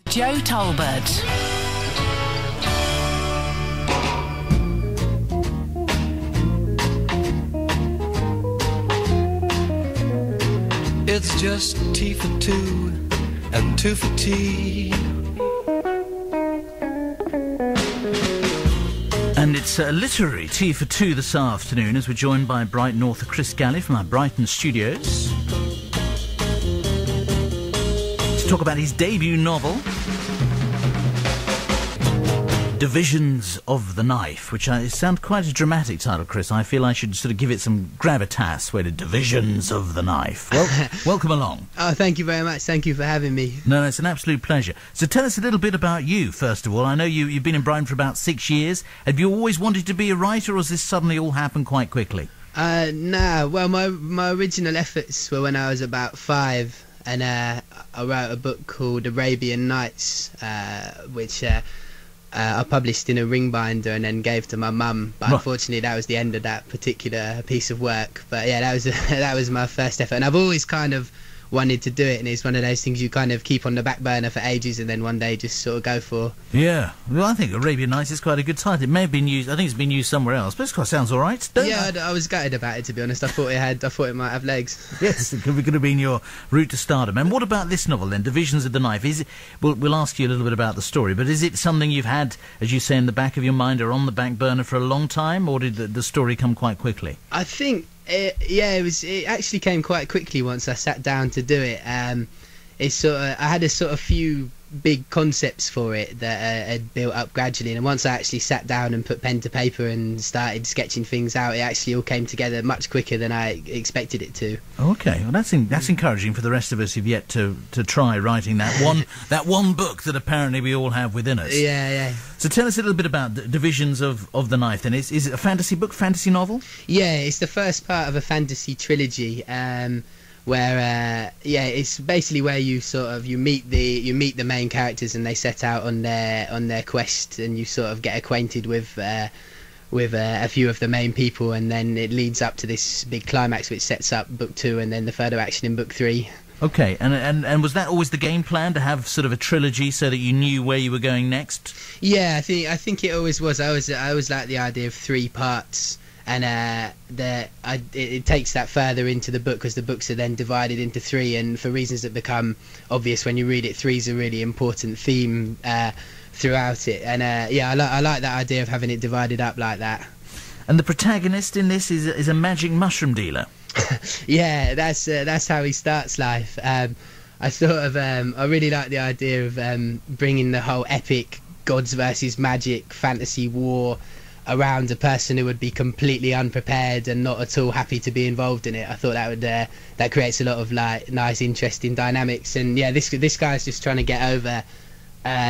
Joe Talbot. It's just tea for two and two for tea. And it's a literary tea for two this afternoon as we're joined by Brighton author Chris Gallie from our Brighton studios to talk about his debut novel, Divisions of the Knife, which sounds quite a dramatic title, Chris. I feel I should sort of give it some gravitas, where the Divisions of the Knife. Well, welcome along. Oh, thank you very much. Thank you for having me. No, it's an absolute pleasure. So tell us a little bit about you, first of all. I know you've been in Brighton for about 6 years. Have you always wanted to be a writer, or has this suddenly all happened quite quickly? No. Well, my original efforts were when I was about 5, and I wrote a book called Arabian Nights, which I published in a ring binder and then gave to my mum, but unfortunately that was the end of that particular piece of work. But yeah, that was my first effort, and I've always kind of wanted to do it, and it's one of those things you kind of keep on the back burner for ages and then one day just sort of go for. Yeah, well, I think Arabian Nights is quite a good title. It may have been used, I think it's been used somewhere else, but it sounds all right. I was gutted about it, to be honest. I thought it might have legs. Yes, it could have been your route to stardom. And what about this novel then, Divisions of the Knife? Is it, we'll ask you a little bit about the story, but is it something you've had, as you say, in the back of your mind or on the back burner for a long time, or did the story come quite quickly? I think it actually came quite quickly once I sat down to do it. I had a sort of few big concepts for it that had built up gradually, and once I actually sat down and put pen to paper and started sketching things out, it actually all came together much quicker than I expected it to. Okay, well that's encouraging for the rest of us who've yet to try writing that one book that apparently we all have within us. Yeah. So tell us a little bit about the Divisions of the Knife then. Is it a fantasy book, fantasy novel? Yeah, it's the first part of a fantasy trilogy, where it's basically where you meet the main characters and they set out on their quest, and you sort of get acquainted with a few of the main people, and then it leads up to this big climax which sets up book 2 and then the further action in book 3. Okay, and was that always the game plan, to have sort of a trilogy so that you knew where you were going next? Yeah, I think it always was. I always liked the idea of 3 parts. And it takes that further into the book, because the books are then divided into 3, and for reasons that become obvious when you read it, 3's a really important theme throughout it. And I like that idea of having it divided up like that. And the protagonist in this is a magic mushroom dealer. Yeah, that's how he starts life. I really like the idea of bringing the whole epic gods versus magic fantasy war around a person who would be completely unprepared and not at all happy to be involved in it. I thought that creates a lot of nice, interesting dynamics. And yeah, this guy's just trying to get over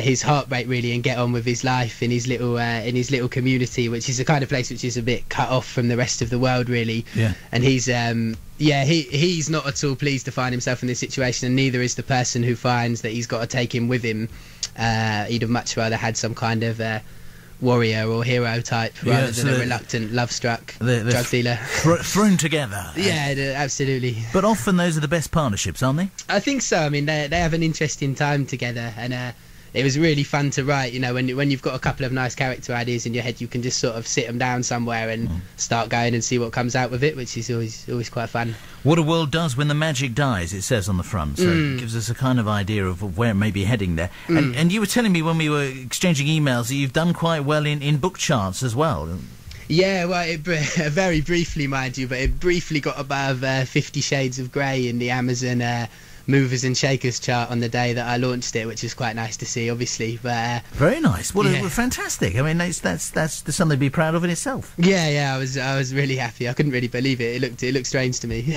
his heartbreak really and get on with his life in his little community, which is the kind of place which is a bit cut off from the rest of the world really. Yeah. And he's not at all pleased to find himself in this situation, and neither is the person who finds that he's got to take him with him. He'd have much rather had some kind of warrior or hero type rather than a reluctant, love-struck drug dealer. Thrown together. Yeah, absolutely. But often those are the best partnerships, aren't they? I think so. I mean, they have an interesting time together, and it was really fun to write. You know, when you've got a couple of nice character ideas in your head, you can just sort of sit them down somewhere and start going and see what comes out with it, which is always quite fun. What a world does when the magic dies, it says on the front, so it gives us a kind of idea of where it may be heading there. And you were telling me when we were exchanging emails that you've done quite well in book charts as well. Yeah, well, very briefly, mind you, but it briefly got above 50 Shades of Grey in the Amazon movers and shakers chart on the day that I launched it, which was quite nice to see, obviously. But very nice. What fantastic. I mean, that's something to be proud of in itself. Yeah, I was really happy. I couldn't really believe it. It looked strange to me.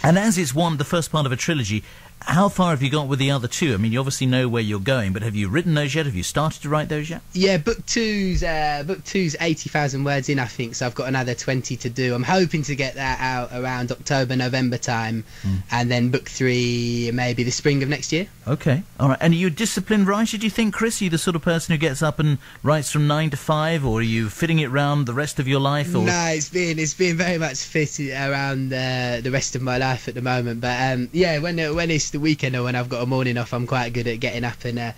And as it's the first part of a trilogy, how far have you got with the other 2? I mean, you obviously know where you're going, but have you written those yet? Have you started to write those yet? Yeah, book two's 80,000 words in, I think, so I've got another 20 to do. I'm hoping to get that out around October, November time, and then book 3 maybe the spring of next year. Okay, all right. And are you a disciplined writer, do you think, Chris? Are you the sort of person who gets up and writes from 9 to 5, or are you fitting it round the rest of your life? Or? No, it's been very much fit around the rest of my life at the moment. But yeah, when it's it's the weekend or when I've got a morning off, I'm quite good at getting up and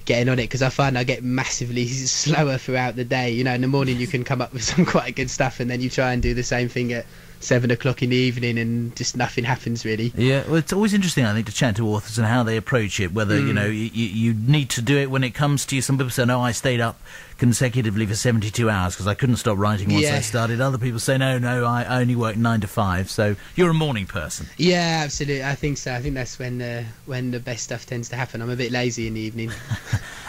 getting on it, because I find I get massively slower throughout the day. You know, in the morning you can come up with some quite good stuff, and then you try and do the same thing at 7 o'clock in the evening, and just nothing happens really. Yeah, well, it's always interesting, I think, to chat to authors and how they approach it, whether, you know, you need to do it when it comes to you. Some people say, no, I stayed up consecutively for 72 hours because I couldn't stop writing once I started. Other people say, no, I only work 9 to 5, so you're a morning person. Yeah, absolutely, I think so. I think that's when the best stuff tends to happen. I'm a bit lazy in the evening.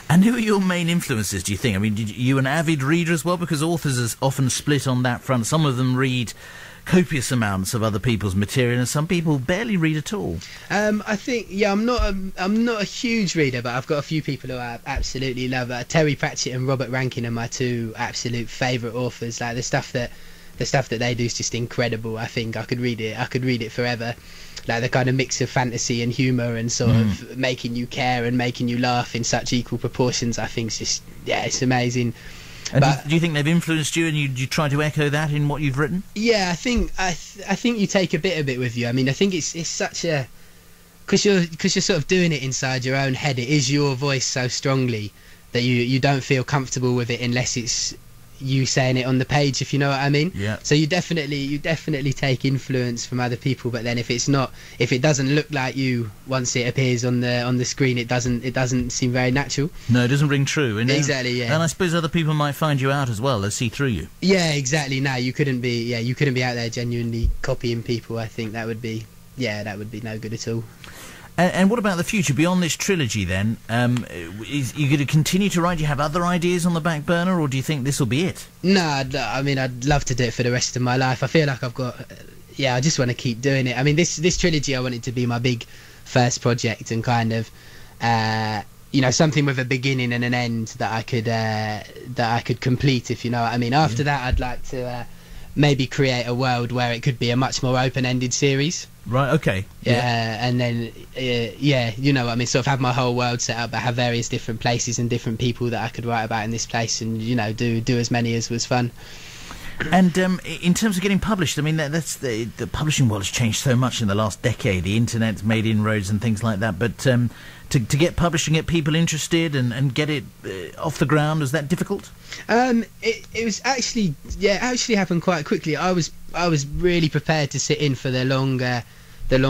And who are your main influences, do you think? I mean, you an avid reader as well? Because authors are often split on that front. Some of them read copious amounts of other people's material, and some people barely read at all. I think, I'm not a huge reader, but I've got a few people who I absolutely love. Terry Pratchett and Robert Rankin are my two absolute favourite authors. Like the stuff that they do is just incredible. I think I could read it forever. Like the kind of mix of fantasy and humour and sort of making you care and making you laugh in such equal proportions, I think is just, it's amazing. And do you think they've influenced you, and you try to echo that in what you've written? Yeah, I think you take a bit of it with you. I mean, I think it's such a, because you're sort of doing it inside your own head. It is your voice so strongly that you don't feel comfortable with it unless it's you saying it on the page, if you know what I mean. Yeah. So you definitely take influence from other people, but then if it doesn't look like you once it appears on the screen, it doesn't seem very natural. No, it doesn't ring true. And exactly, yeah. And I suppose other people might find you out as well. They see through you. Yeah, exactly. No, you couldn't be out there genuinely copying people. I think that would be no good at all. And what about the future beyond this trilogy then? Is you going to continue to write? Do you have other ideas on the back burner, or do you think this will be it? No, I mean, I'd love to do it for the rest of my life. I feel like I've got, I just want to keep doing it. I mean, this trilogy, I want it to be my big first project, and kind of, something with a beginning and an end that I could complete, if you know what I mean. After that, I'd like to maybe create a world where it could be a much more open-ended series. Right, okay. Yeah, and then, you know what I mean, sort of have my whole world set up, but have various different places and different people that I could write about in this place, and, do as many as was fun. And in terms of getting published, I mean, that's the publishing world has changed so much in the last decade. The internet's made inroads and things like that, but to get publishing, get people interested and get it off the ground, is that difficult? It was actually happened quite quickly. I was really prepared to sit in for the long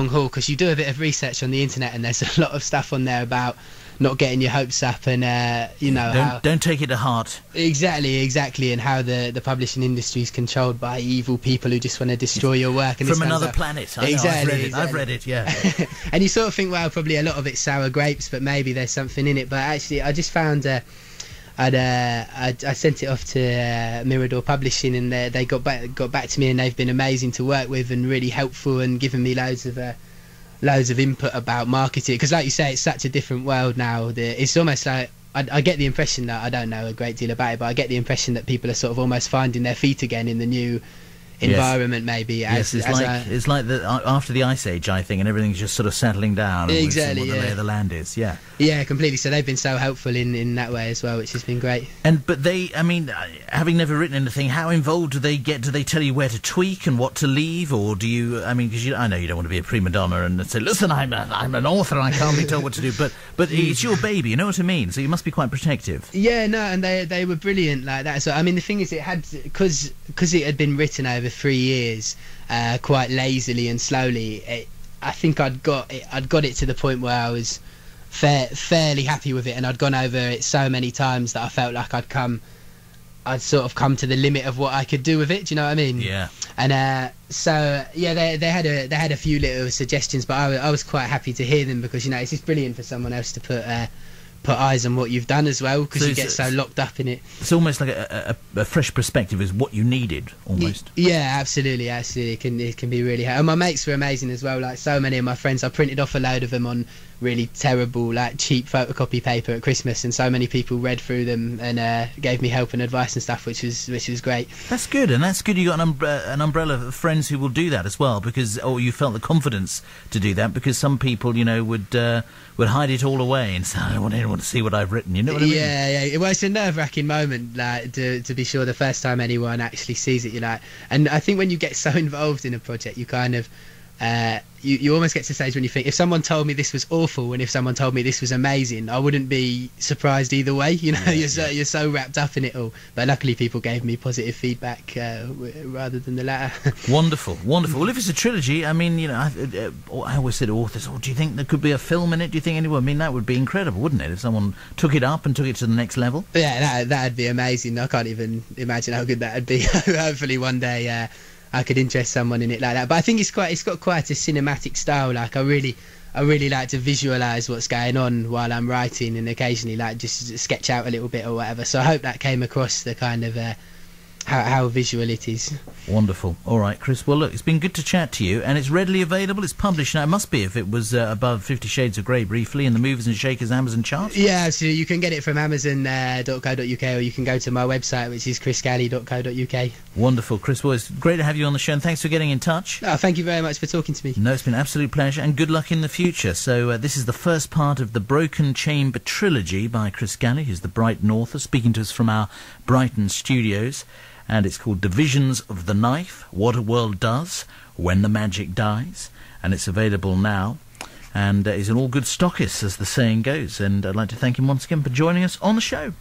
haul, because you do a bit of research on the internet, and there's a lot of stuff on there about not getting your hopes up, and don't take it to heart. Exactly, and how the publishing industry is controlled by evil people who just want to destroy your work. And from another planet. Exactly. I've read it. Yeah. And you sort of think, well, probably a lot of it's sour grapes, but maybe there's something in it. But actually, I just found I sent it off to Mirador Publishing, and they got back to me, and they've been amazing to work with and really helpful, and given me loads of input about marketing, because like you say, it's such a different world now. It's almost like I get the impression that, I don't know a great deal about it, but I get the impression that people are sort of almost finding their feet again in the new environment, maybe. It's like after the Ice Age, I think, and everything's just sort of settling down. Exactly, what the lay of the land is. Yeah, completely. So they've been so helpful in that way as well, which has been great. But they, I mean, having never written anything, how involved do they get? Do they tell you where to tweak and what to leave, or do you? I mean, because I know you don't want to be a prima donna and say, "Listen, I'm an author, and I can't be told what to do." But it's your baby, you know what I mean? So you must be quite protective. Yeah, no, and they were brilliant like that. So I mean, the thing is, it had because it had been written over 3 years, quite lazily and slowly. I think I'd got it to the point where I was fairly happy with it, and I'd gone over it so many times that I felt like I'd sort of come to the limit of what I could do with it. Do you know what I mean? Yeah. And so they had a few little suggestions, but I was quite happy to hear them, because it's just brilliant for someone else to put eyes on what you've done as well, because you get so locked up in it. It's almost like a fresh perspective is what you needed, almost. Yeah, absolutely. It can be really hard. And my mates were amazing as well. Like so many of my friends, I printed off a load of them on really terrible, like cheap photocopy paper at Christmas, and so many people read through them and gave me help and advice and stuff, which was great. That's good, and that's good. You got an umbrella of friends who will do that as well, because you felt the confidence to do that, because some people, would hide it all away and say, I don't want anyone to see what I've written. You know what I mean? Yeah. Well, it's a nerve-wracking moment, like to be sure the first time anyone actually sees it. And I think when you get so involved in a project, you kind of you almost get to the stage when you think, if someone told me this was awful and if someone told me this was amazing, I wouldn't be surprised either way. You know, you're so wrapped up in it all. But luckily, people gave me positive feedback rather than the latter. Wonderful, wonderful. Well, if it's a trilogy, I mean, you know, I always say to authors, "Oh, do you think there could be a film in it? Do you think anyone?" I mean, that would be incredible, wouldn't it? If someone took it up and took it to the next level. Yeah, that'd be amazing. I can't even imagine how good that'd be. Hopefully, one day I could interest someone in it like that. But I think it's got quite a cinematic style. Like I really like to visualise what's going on while I'm writing, and occasionally like just sketch out a little bit or whatever. So I hope that came across, the kind of how visual it is. Wonderful. All right, Chris. Well, look, it's been good to chat to you, and it's readily available. It's published now. It must be if it was above 50 Shades of Grey briefly in the Movers and Shakers Amazon chart. Yeah, so you can get it from Amazon.co.uk, or you can go to my website, which is chrisgallie.co.uk. Wonderful, Chris. Well, it's great to have you on the show, and thanks for getting in touch. Oh, thank you very much for talking to me. No, it's been an absolute pleasure, and good luck in the future. So this is the first part of the Broken Chamber trilogy by Chris Gallie, who's the Brighton author, speaking to us from our Brighton studios. And it's called Divisions of the Knife, What a World Does When the Magic Dies. And it's available now. And he's an all-good stockist, as the saying goes. And I'd like to thank him once again for joining us on the show.